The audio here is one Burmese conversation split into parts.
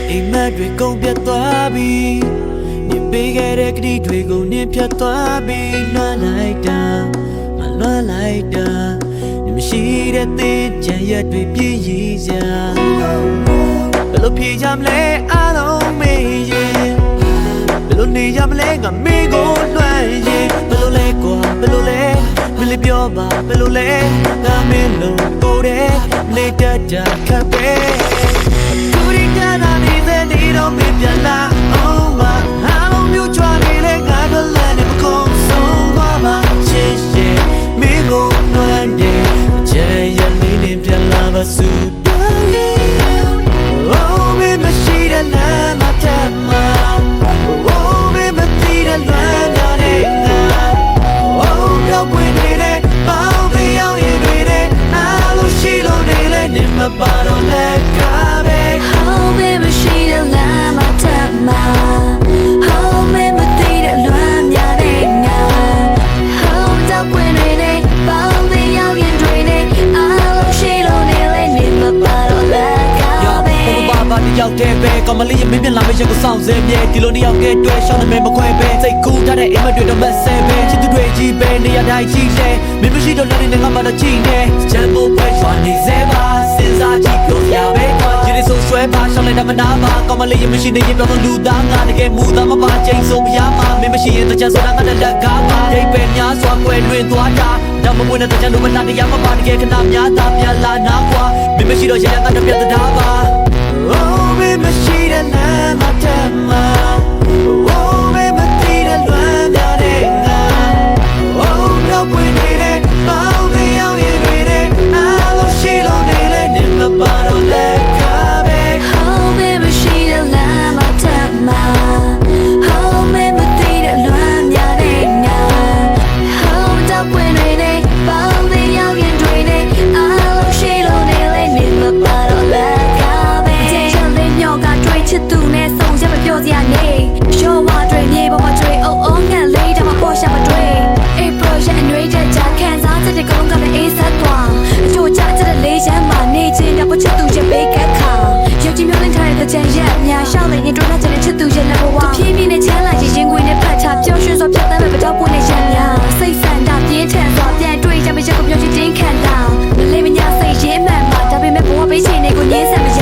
အိမ်မက်တွေကုန်ပြတ်သွားပြီနေပေးခဲ့တဲ့ကတိတွေကိုနင်းဖြတ်သွားပြီလွှမ်းလိုက်တာမလွှမ်းလိုက်တာနေမရှိတဲ့သေးချင်ရက်တွေပြည့်ရည်စရာဘယ်လိုဖြေကြမလဲအားလုံးမေးရင်ဘယ်လိုနေကြမလဲငါမင်းကိုလွှမ်းရင်ဘယ်လိုလဲကွာဘယ်လိုလဲမလေးပြောပါဘယ်လိုလဲငါမင်းလို့ကိုတဲ့နေတတ်တာခပ်ပဲသူရိကနာနေတဲ့နေတော့မပြလာအောင်မအားလုံးမျိုးချွာနေလေငါကလည်းမကုန်ဆုံးသွားပါချစ်ရဲ့မင်းကိုလွှမ်းတယ်ချဲရလေးနေပြလာပါစု Oh baby she the love my time Oh baby she the love my name Oh no when it bao the young in it I lo she lo nile in my bottle let go Oh baby she the love my time Oh baby she the love my name Oh no when it bao the young in it I lo she lo nile in my bottle let go ဘာတယောက်တည်းပဲကောမလေးရဲ့မင်းပြန်လာမယ့်ရက်ကိုစောင့်စဲမြဲဒီလိုတယောက်ကတွေ့ရှောင်းနေမယ်မခွဲပဲစိတ်ကူးထားတဲ့အိမ်မက်တွေတော့မဆဲပဲချစ်သူတွေကြီးပဲနေရာတိုင်းကြီးလဲမင်းမရှိတော့လည်းငါမှတော့ကြည့်နေချမ်းဖို့ပဲရွာနေစေပါစဉ်းစားကြည့်ပြောရပဲကွာရည်ဆိုဆွဲပါရှောင်းလိုက်တာမနာပါကောမလေးရဲ့မရှိနေရင်ပြောတော့လူသားငါတကယ်မူသားမပါချိန်ဆုံးမရပါမင်းမရှိရင်တချမ်းဆိုတာငါနဲ့လက်ကားပါဒိတ်ပဲများစွာကွယ်လွင်သွားတာတော့မမွေးတဲ့တချမ်းလို့မနာတရားမပါတကယ်ခဏများသားပြန်လာနာကွာမင်းမရှိတော့ရရငါတော့ပြတ်တာပါOh baby she the love my time Oh baby she the love my name Oh no when it bao the young in it I lo she lo nile in my bottle let go Oh baby she the love my time Oh baby she the love my name Oh no when it bao the young in it I lo she lo nile in my bottle let go ချစ်သူနဲ့ဆုံးရမပြောစရာနေရှော့ဝါတွေမြေပေါ်မှာတွေအုံအုံငန်လေးတော့ပေါ်ရှာမတွေအေး project အနှွေးတဲ့ကြာခံစားချက်တဲ့ကုန်းကလည်းအေးဆက်သွားအချို့ချတဲ့လေးချမ်းမှာနေချင်းတော့ချစ်သူရဲ့ဘေးကခါရုပ်ကြီးမျိုးလင်းထားတဲ့ချမ်းရက်များရှောက်နေတွေ့လာတဲ့ချစ်သူရဲ့လက်ဘဝဖြည်းဖြည်းနဲ့ချမ်းလာရင်ခွေနဲ့ဖတ်ချပျော်ရွှင်စွာဖြတ်သန်းမဲ့ပတော့ပွင့်နဲ့ရံများစိတ်ဆန္ဒပြင်းထန်စွာပြန်တွေ့ရမယ့်ရက်ကိုပြောချင်တင်းခံတာမလေးမညာစိတ်ရင်းမှန်မှာဒါပေမဲ့ဘဝပေးချိန်တွေကိုငြင်းဆန်မရ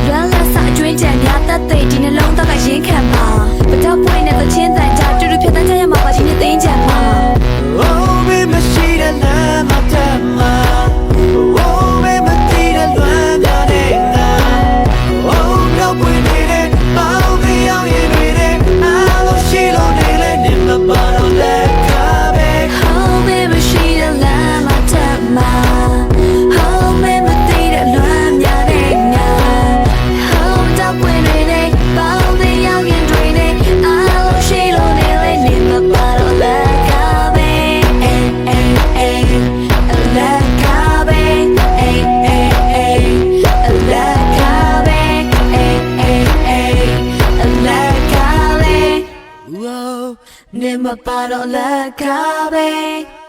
လွမ်းလန်းစာကျွင်းကြံများတတ်သိဒီနှလုံးသားကရင်ခံပါပတော့ပွင့်နဲ့သချင်းတန်ကြတူတူဖြတ်သန်းကြရမှာပါဒီနေ့သိမ်းကြမှာ Oh baby she the love my time Oh baby she the love my name Oh no when it bao the young in it I lo she lo nile in my bottle let go Oh baby she the love my time Oh baby she the love my name Oh no when it bao the young in it I lo she lo nile in my bottle let go Never bottle like a